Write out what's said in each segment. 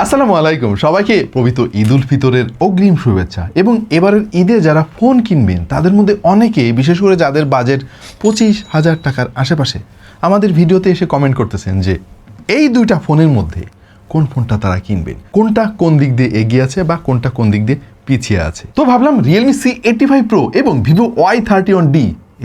আসসালামু আলাইকুম সবাইকে পবিত্র ঈদ উল ফিতরের অগ্রিম শুভেচ্ছা। এবং এবারের ঈদে যারা ফোন কিনবেন তাদের মধ্যে অনেকে, বিশেষ করে যাদের বাজেট 25,000 টাকার আশেপাশে, আমাদের ভিডিওতে এসে কমেন্ট করতেছেন যে এই দুইটা ফোনের মধ্যে কোন ফোনটা তারা কিনবেন, কোনটা কোন দিক দিয়ে এগিয়ে আছে বা কোনটা কোন দিক দিয়ে পিছিয়ে আছে। তো ভাবলাম Realme C85 Pro এবং Vivo Y31D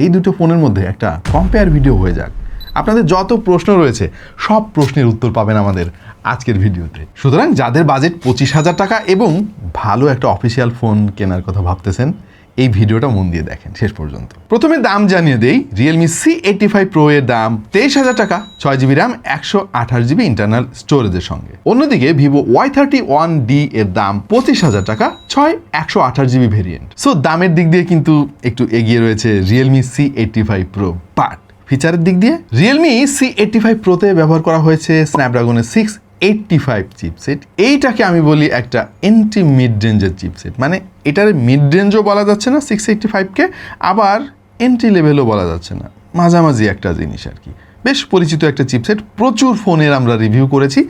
এই দুটো ফোনের মধ্যে একটা কম্পেয়ার ভিডিও হয়ে যাক। আপনাদের যত প্রশ্ন রয়েছে সব প্রশ্নের উত্তর পাবেন আমাদের আজকের ভিডিওতে। সুতরাং যাদের বাজেট 25,000 টাকা এবং ভালো একটা অফিসিয়াল ফোন কেনার কথা ভাবতেছেন, এই ভিডিওটা মন দিয়ে দেখেন শেষ পর্যন্ত। প্রথমে দাম জানিয়ে দেই, Realme C85 Pro এর দাম 23,000 টাকা, 6GB RAM 128GB ইন্টারনাল স্টোরেজের সঙ্গে। অন্যদিকে Vivo Y31D এর দাম 25,000 টাকা, 128GB ভেরিয়েন্ট। সো দামের দিক দিয়ে কিন্তু একটু এগিয়ে রয়েছে Realme C85 Pro। বাট ফিচারের দিক দিয়ে Realme C85 Proতে ব্যবহার করা হয়েছে স্ন্যাপড্রাগনের 685 চিপসেট। এইটাকে আমি বলি একটা এন্ট্রি মিড রেঞ্জের চিপসেট, মানে এটার মিড রেঞ্জও বলা যাচ্ছে না 685কে, আবার এন্ট্রি লেভেলও বলা যাচ্ছে না, মাঝামাঝি একটা জিনিস আর কি। বেশ পরিচিত একটা চিপসেট, প্রচুর ফোনের আমরা রিভিউ করেছি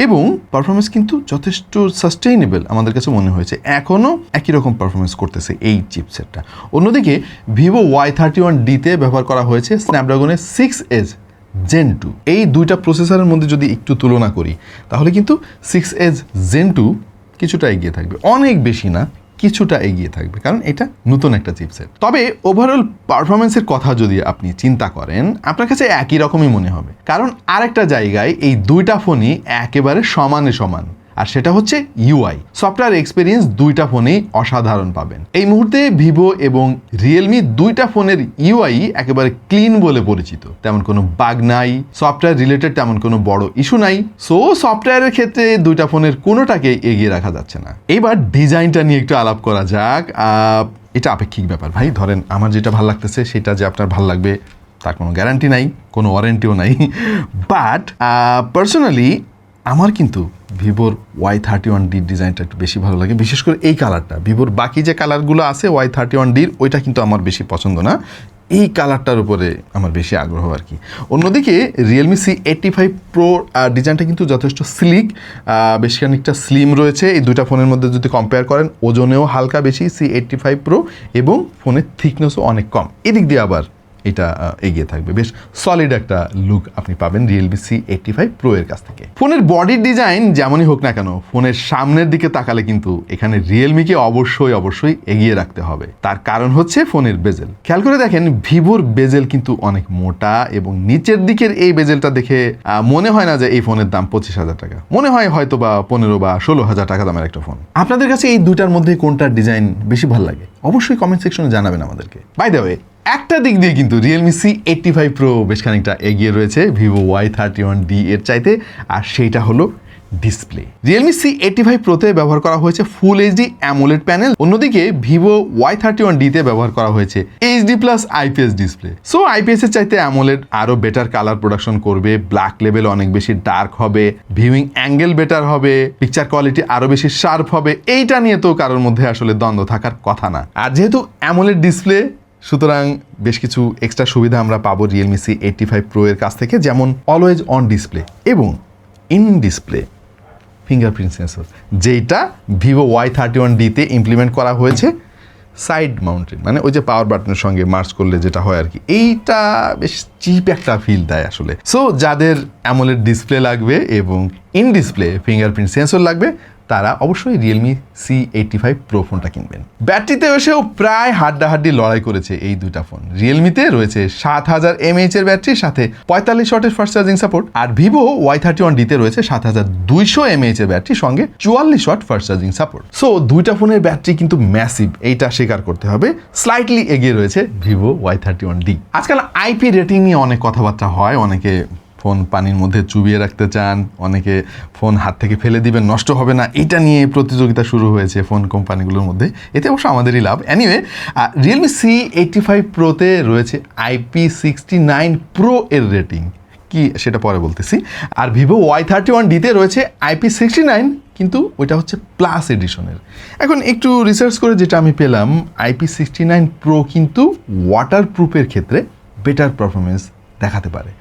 এবং পারফরমেন্স কিন্তু যথেষ্ট সাস্টেইনেবল আমাদের কাছে মনে হয়েছে। এখনও একই রকম পারফরমেন্স করতেছে এই চিপসেটটা। অন্যদিকে Vivo Y31Dতে ব্যবহার করা হয়েছে স্ন্যাপড্রাগনের 6Edge Gen 2। এই দুইটা প্রসেসরের মধ্যে যদি একটু তুলনা করি তাহলে কিন্তু 6Edge Gen 2 কিছুটা এগিয়ে থাকবে, অনেক বেশি না, কিছুটা এগিয়ে থাকবে, কারণ এটা নতুন একটা চিপসেট। তবে ওভারঅল পারফরমেন্সের কথা যদি আপনি চিন্তা করেন আপনার কাছে একই রকমই মনে হবে, কারণ আরেকটা জায়গায় এই দুইটা ফোনই একেবারে সমানে সমান, আর সেটা হচ্ছে ইউআই সফটওয়্যার এক্সপিরিয়েন্স। দুইটা ফোনেই অসাধারণ পাবেন। এই মুহূর্তে ভিভো এবং রিয়েলমি দুইটা ফোনের ইউআই একেবারে ক্লিন বলে পরিচিত, তেমন কোনো বাগ নাই, সফটওয়্যার রিলেটেড তেমন কোনো বড় ইস্যু নাই। সো সফটওয়্যারের ক্ষেত্রে দুইটা ফোনের কোনোটাকে এগিয়ে রাখা যাচ্ছে না। এবার ডিজাইনটা নিয়ে একটু আলাপ করা যাক। এটা আপেক্ষিক ব্যাপার ভাই, ধরেন আমার যেটা ভালো লাগতেছে সেটা যে আপনার ভালো লাগবে তার কোনো গ্যারান্টি নাই, কোনো ওয়ারেন্টিও নাই। বাট পার্সোনালি আমার কিন্তু ভিভোর Y31D ডিজাইনটা একটু বেশি ভালো লাগে, বিশেষ করে এই কালারটা। ভিভোর বাকি যে কালারগুলো আছে Y31Dর ওইটা কিন্তু আমার বেশি পছন্দ না, এই কালারটার উপরে আমার বেশি আগ্রহ আর কি। অন্যদিকে Realme C85 Pro ডিজাইনটা কিন্তু যথেষ্ট স্লিক, বেশ খানিকটা স্লিম রয়েছে। এই দুইটা ফোনের মধ্যে যদি কম্পেয়ার করেন ওজনেও হালকা বেশি C85 Pro এবং ফোনের থিকনেসও অনেক কম। এদিক দিয়ে আবার এটা এগিয়ে থাকবে, বেশ সলিড একটা লুক আপনি পাবেন Realme C85 Pro এর কাছ থেকে। ফোনের বডির ডিজাইন যেমনই হোক না কেন, ফোনের সামনের দিকে তাকালে কিন্তু এখানে রিয়েলমিকে অবশ্যই এগিয়ে রাখতে হবে। তার কারণ হচ্ছে ফোনের বেজেল। খেয়াল করে দেখেন ভিভোর বেজেল কিন্তু অনেক মোটা এবং নিচের দিকের এই বেজেলটা দেখে মনে হয় না যে এই ফোনের দাম 25,000 টাকা, মনে হয় হয়তো বা 15 বা 16,000 টাকা দামের একটা ফোন। আপনাদের কাছে এই দুইটার মধ্যে কোনটার ডিজাইন বেশি ভালো লাগে অবশ্যই কমেন্ট সেকশনে জানাবেন আমাদেরকে। বাই দ্য ওয়ে, একটা দিক দিয়ে কিন্তু Realme C85 Pro বেশ খানিকটা এগিয়ে রয়েছে Vivo Y31D এর চাইতে, আর সেইটা হলো ডিসপ্লে। Realme C85 Proতে ব্যবহার করা হয়েছে ফুল এইচডি অ্যামোলেড প্যানেল, অন্যদিকে Vivo Y31Dতে ব্যবহার করা হয়েছে HD+ IPS display. So IPS এর চাইতে অ্যামোলেড আরো বেটার কালার প্রোডাকশন করবে, ব্ল্যাক লেভেল অনেক বেশি ডার্ক হবে, ভিউইং অ্যাঙ্গেল বেটার হবে, পিকচার কোয়ালিটি আরো বেশি শার্প হবে। এইটা নিয়ে তো কারোর মধ্যে আসলে দ্বন্দ্ব থাকার কথা না। আর যেহেতু অ্যামোলেড ডিসপ্লে, সুতরাং বেশ কিছু এক্সট্রা সুবিধা আমরা পাবো Realme C85 Pro এর কাছ থেকে, যেমন অলওয়েজ অন ডিসপ্লে এবং ইন ডিসপ্লে ফিঙ্গারপ্রিন্ট সেন্সর, যেটা Vivo Y31Dতে ইমপ্লিমেন্ট করা হয়েছে সাইড মাউন্টেন, মানে ওই যে পাওয়ার বাটনের সঙ্গে মার্চ করলে যেটা হয় আর কি। এইটা বেশ চিপ একটা ফিল দেয় আসলে। সো যাদের অ্যামোলেড ডিসপ্লে লাগবে এবং ইন ডিসপ্লে ফিঙ্গারপ্রিন্ট সেন্সর লাগবে তারা অবশ্যই Realme C85 Pro ফোনটা কিনবেন। ব্যাটারিতে এসেও প্রায় হাড্ডাহাড্ডি লড়াই করেছে এই দুইটা ফোন। রিয়েলমিতে রয়েছে 7000 mAh এর ব্যাটারির সাথে 45 ওয়াটের ফাস্ট চার্জিং সাপোর্ট, আর Vivo Y31Dতে রয়েছে 7200 mAh এর ব্যাটারির সঙ্গে 44 watt fast charging support. So দুইটা ফোনের ব্যাটারি কিন্তু ম্যাসিভ, এইটা স্বীকার করতে হবে। স্লাইটলি এগিয়ে রয়েছে Vivo Y31D। আজকাল IP রেটিং নিয়ে অনেক কথাবার্তা হয়, অনেকে ফোন পানির মধ্যে চুবিয়ে রাখতে চান, অনেকে ফোন হাত থেকে ফেলে দিবেন নষ্ট হবে না, এটা নিয়ে প্রতিযোগিতা শুরু হয়েছে ফোন কোম্পানিগুলোর মধ্যে। এতে অবশ্য আমাদেরই লাভ। এনিওয়ে, Realme C85 Proতে রয়েছে IP69 Pro এর রেটিং, কি সেটা পরে বলতেছি। আর Vivo Y31Dতে রয়েছে IP69, কিন্তু ওইটা হচ্ছে প্লাস এডিশনের। এখন একটু রিসার্চ করে যেটা আমি পেলাম, IP69 Pro কিন্তু ওয়াটারপ্রুফের ক্ষেত্রে বেটার পারফরমেন্স দেখাতে পারে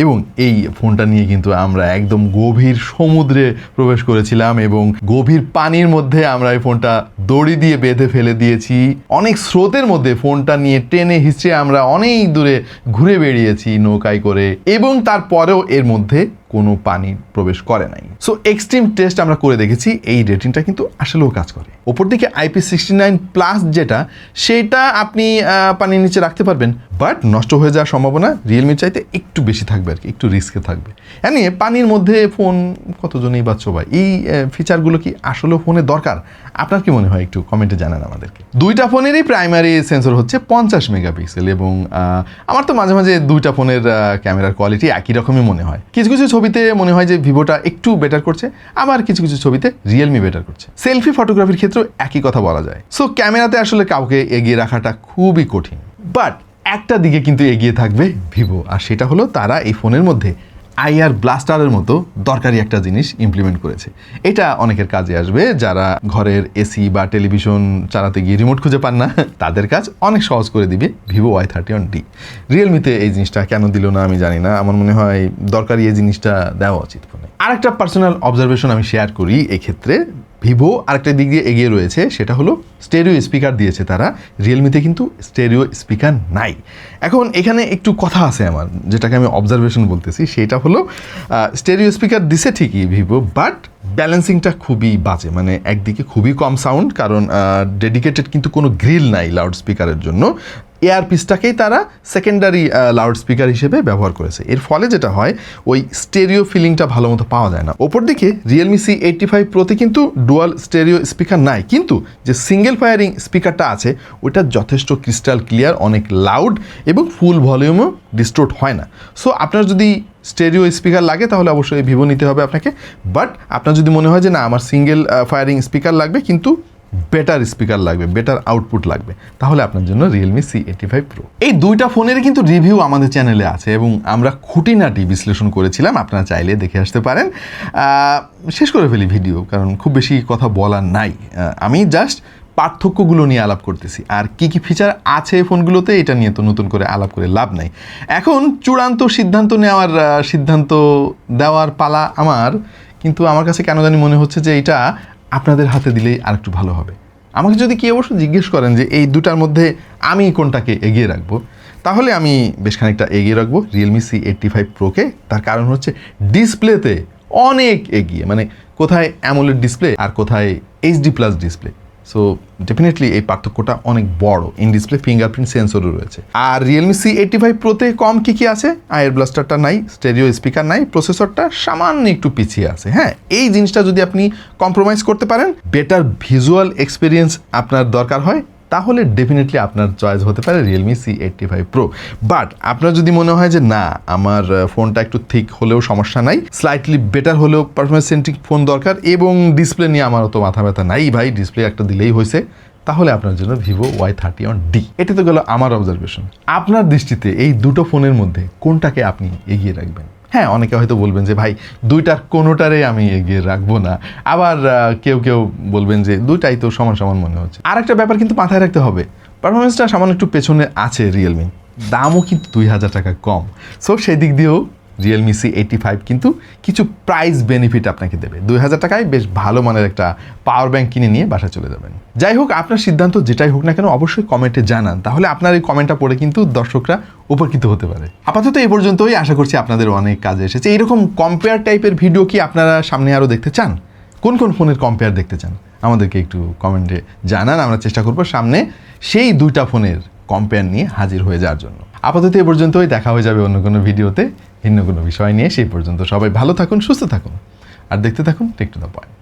এবং এই ফোনটা নিয়ে কিন্তু আমরা একদম গভীর সমুদ্রে প্রবেশ করেছিলাম এবং গভীর পানির মধ্যে আমরা এই ফোনটা দড়ি দিয়ে বেঁধে ফেলে দিয়েছি। অনেক স্রোতের মধ্যে ফোনটা নিয়ে টেনে হিচড়ে আমরা অনেক দূরে ঘুরে বেরিয়েছি নৌকায় করে, এবং তারপরেও এর মধ্যে কোনো পানি প্রবেশ করে নাই। সো এক্সট্রিম টেস্ট আমরা করে দেখেছি, এই রেটিংটা কিন্তু আসলেও কাজ করে। ওপর দিকে IP69+ যেটা, সেটা আপনি পানির নিচে রাখতে পারবেন, বাট নষ্ট হয়ে যাওয়ার সম্ভাবনা রিয়েলমির চাইতে একটু বেশি থাকবে আর কি, একটু রিস্কে থাকবে। এমনি পানির মধ্যে ফোন কতজনই বা চোবায়, এই ফিচারগুলো কি আসলেও ফোনে দরকার? আপনার কি মনে হয় একটু কমেন্টে জানান আমাদেরকে। দুইটা ফোনেরই প্রাইমারি সেন্সর হচ্ছে 50 মেগাপিক্সেল, এবং আমার তো মাঝে মাঝে দুইটা ফোনের ক্যামেরার কোয়ালিটি একই রকমই মনে হয়। কিছু কিছু ছবিতে মনে হয় যে ভিভোটা একটু বেটার করছে, আবার কিছু কিছু ছবিতে রিয়েলমি বেটার করছে। সেলফি ফটোগ্রাফির ক্ষেত্রেও একই কথা বলা যায়। সো ক্যামেরাতে আসলে কাউকে এগিয়ে রাখাটা খুবই কঠিন, বাট একটা দিকে কিন্তু এগিয়ে থাকবে ভিভো, আর সেটা হলো তারা এই ফোনের মধ্যে IR ব্লাস্টারের মতো দরকারি একটা জিনিস ইমপ্লিমেন্ট করেছে। এটা অনেকের কাজে আসবে, যারা ঘরের এসি বা টেলিভিশন চালাতে গিয়ে রিমোট খুঁজে পান না, তাদের কাজ অনেক সহজ করে দিবে ভিভো Y31D। রিয়েলমিতে এই জিনিসটা কেন দিল না আমি জানি না, আমার মনে হয় দরকারি এই জিনিসটা দেওয়া উচিত ফোনে। আরেকটা পার্সোনাল অবজারভেশন আমি শেয়ার করি এক্ষেত্রে, ভিভো আরেকটা দিক দিয়ে এগিয়ে রয়েছে, সেটা হলো স্টেরিও স্পিকার দিয়েছে তারা, রিয়েলমিতে কিন্তু স্টেরিও স্পিকার নাই। এখন এখানে একটু কথা আছে আমার, যেটাকে আমি অবজারভেশন বলতেছি, সেটা হলো স্টেরিও স্পিকার দিছে ঠিকই ভিভো, বাট ব্যালেন্সিংটা খুবই বাজে। মানে একদিকে খুবই কম সাউন্ড, কারণ ডেডিকেটেড কিন্তু কোনো গ্রিল নাই লাউড স্পিকারের জন্য, এয়ারপিসটাকেই তারা সেকেন্ডারি লাউড স্পিকার হিসেবে ব্যবহার করেছে। এর ফলে যেটা হয়, ওই স্টেরিও ফিলিংটা ভালো মতো পাওয়া যায় না। ওপর দিকে রিয়েলমি C85 প্রোতে কিন্তু ডুয়াল স্টেরিও স্পিকার নাই, কিন্তু যে সিঙ্গেল ফায়ারিং স্পিকারটা আছে ওইটা যথেষ্ট ক্রিস্টাল ক্লিয়ার, অনেক লাউড এবং ফুল ভলিউমও ডিস্টোর্ট হয় না। সো আপনার যদি স্টেরিও স্পিকার লাগে তাহলে অবশ্যই ভিভো নিতে হবে আপনাকে, বাট আপনার যদি মনে হয় যে না আমার সিঙ্গেল ফায়ারিং স্পিকার লাগবে কিন্তু বেটার স্পিকার লাগবে, বেটার আউটপুট লাগবে, তাহলে আপনার জন্য রিয়েলমি C85 প্রো। এই দুইটা ফোনের কিন্তু রিভিউ আমাদের চ্যানেলে আছে এবং আমরা খুঁটিনাটি বিশ্লেষণ করেছিলাম, আপনারা চাইলে দেখে আসতে পারেন। শেষ করে ফেলি ভিডিও, কারণ খুব বেশি কথা বলার নাই। আমি জাস্ট পার্থক্যগুলো নিয়ে আলাপ করতেছি, আর কি কি ফিচার আছে ফোনগুলোতে এটা নিয়ে তো নতুন করে আলাপ করে লাভ নাই। এখন চূড়ান্ত সিদ্ধান্ত নেওয়ার সিদ্ধান্ত দেওয়ার পালা আমার, কিন্তু আমার কাছে কেন জানি মনে হচ্ছে যে এটা আপনাদের হাতে দিলেই আরেকটু ভালো হবে। আমাকে যদি কি অবশ্য জিজ্ঞেস করেন যে এই দুটার মধ্যে আমি কোনটাকে এগিয়ে রাখবো, তাহলে আমি বেশ খানিকটা এগিয়ে রাখবো রিয়েলমি C85 প্রোকে। তার কারণ হচ্ছে ডিসপ্লেতে অনেক এগিয়ে, মানে কোথায় অ্যামোলেড ডিসপ্লে আর কোথায় HD+ ডিসপ্লে। সো ডেফিনেটলি এই পার্থক্যটা অনেক বড়। ইন ডিসপ্লে ফিঙ্গারপ্রিন্ট সেন্সরও রয়েছে। আর রিয়েলমি C85 প্রোতে কম কি আছে, IR ব্লাস্টারটা নাই, স্টেরিও স্পিকার নাই, প্রসেসরটা সামান্য একটু পিছিয়ে আছে। হ্যাঁ, এই জিনিসটা যদি আপনি কম্প্রোমাইজ করতে পারেন, বেটার ভিজুয়াল এক্সপিরিয়েন্স আপনার দরকার হয়, তাহলে ডেফিনেটলি আপনার চয়েস হতে পারে রিয়েলমি C85 প্রো। বাট আপনার যদি মনে হয় যে না আমার ফোনটা একটু থিক হলেও সমস্যা নাই, স্লাইটলি বেটার হলেও পারফরমেন্স সেন্ট্রিক ফোন দরকার, এবং ডিসপ্লে নিয়ে আমার অত মাথা ব্যথা নাই ভাই, ডিসপ্লে একটা দিলেই হয়েছে, তাহলে আপনার জন্য ভিভো Y31D। এটা তো গেল আমার অবজারভেশন। আপনার দৃষ্টিতে এই দুটো ফোনের মধ্যে কোনটাকে আপনি এগিয়ে রাখবেন? হ্যাঁ, অনেকে হয়তো বলবেন যে ভাই দুইটার কোনোটারে আমি এগিয়ে রাখবো না, আবার কেউ কেউ বলবেন যে দুইটাই তো সমান সমান মনে হচ্ছে। আর একটা ব্যাপার কিন্তু মাথায় রাখতে হবে, পারফরমেন্সটা সামান্য একটু পেছনে আছে রিয়েলমি, দামও কিন্তু 2000 টাকা কম। সো সেই দিক দিয়েও রিয়েলমি C85 কিন্তু কিছু প্রাইস বেনিফিট আপনাকে দেবে। 2000 টাকায় বেশ ভালো মানের একটা পাওয়ার ব্যাংক কিনে নিয়ে বাসা চলে যাবেন। যাই হোক, আপনার সিদ্ধান্ত যেটাই হোক না কেন অবশ্যই কমেন্টে জানান, তাহলে আপনার এই কমেন্টটা পড়ে কিন্তু দর্শকরা উপকৃত হতে পারে। আপাতত এই পর্যন্তই, আশা করছি আপনাদের অনেক কাজে এসেছে। এইরকম কম্পেয়ার টাইপের ভিডিও কি আপনারা সামনে আরও দেখতে চান? কোন কোন ফোনের কম্পেয়ার দেখতে চান আমাদেরকে একটু কমেন্টে জানান, আমরা চেষ্টা করবো সামনে সেই দুইটা ফোনের কম্পেয়ার নিয়ে হাজির হয়ে যাওয়ার জন্য। আপাতত এই পর্যন্তই, দেখা হয়ে যাবে অন্য কোনো ভিডিওতে ভিন্ন কোনো বিষয় নিয়ে। সেই পর্যন্ত সবাই ভালো থাকুন, সুস্থ থাকুন, আর দেখতে থাকুন টেক টু দ্য পয়েন্ট।